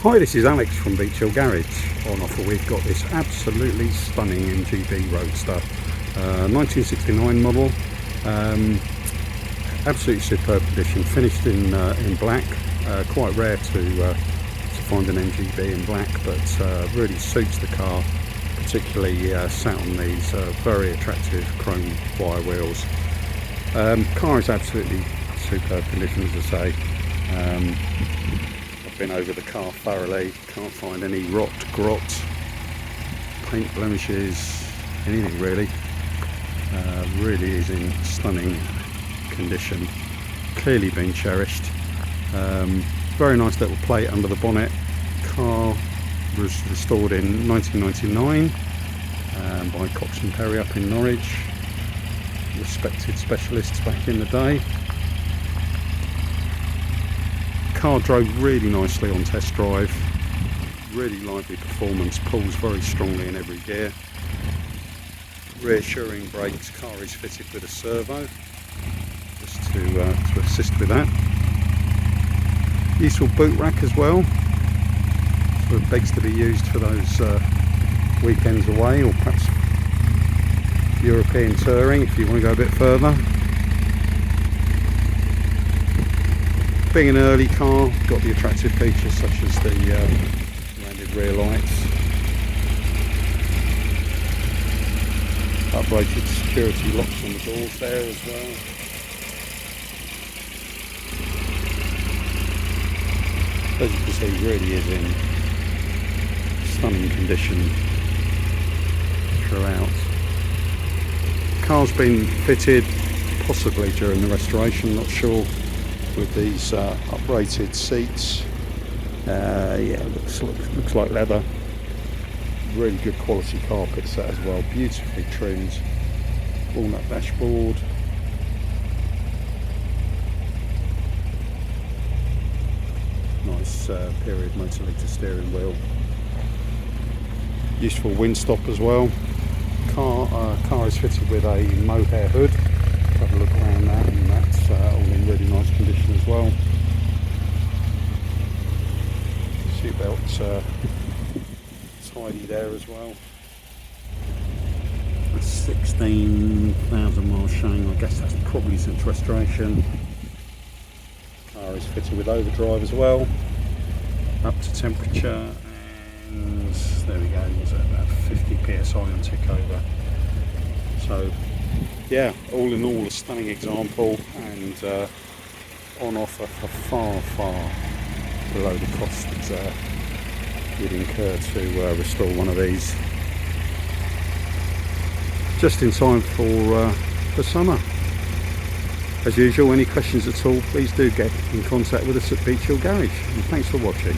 Hi, this is Alex from Beech Hill Garage. On offer we've got this absolutely stunning MGB Roadster, 1969 model, absolutely superb condition, finished in black. Quite rare to find an MGB in black, but really suits the car, particularly sat on these very attractive chrome wire wheels. Car is absolutely superb condition, as I say. Been over the car thoroughly, can't find any rot, grot, paint blemishes, anything really. Really is in stunning condition, clearly been cherished. Very nice little plate under the bonnet. Car was restored in 1999 by Cox and Buckles up in Norwich, respected specialists back in the day. Car drove really nicely on test drive, really lively performance, pulls very strongly in every gear. Reassuring brakes, car is fitted with a servo, just to assist with that. Useful boot rack as well, sort of begs to be used for those weekends away, or perhaps European touring if you want to go a bit further. Being an early car, got the attractive features such as the rounded rear lights, uprated security locks on the doors there as well. As you can see, really is in stunning condition throughout. Car's been fitted possibly during the restoration, not sure, with these uprated seats. Yeah, looks like leather. Really good quality carpet set as well, beautifully trimmed. Walnut dashboard. Nice period motor steering wheel. Useful windstop as well. Car is fitted with a mohair hood. Have a look around that, and that's all in really nice condition as well. Seat belt tidy there as well. That's 16,000 miles showing. I guess that's probably since restoration. Car is fitted with overdrive as well, up to temperature, and there we go, it's at about 50 psi on tick over. So yeah, all in all a stunning example, and on offer for far below the cost that you'd incur to restore one of these. Just in time for summer. As usual, any questions at all, please do get in contact with us at Beech Hill Garage, and thanks for watching.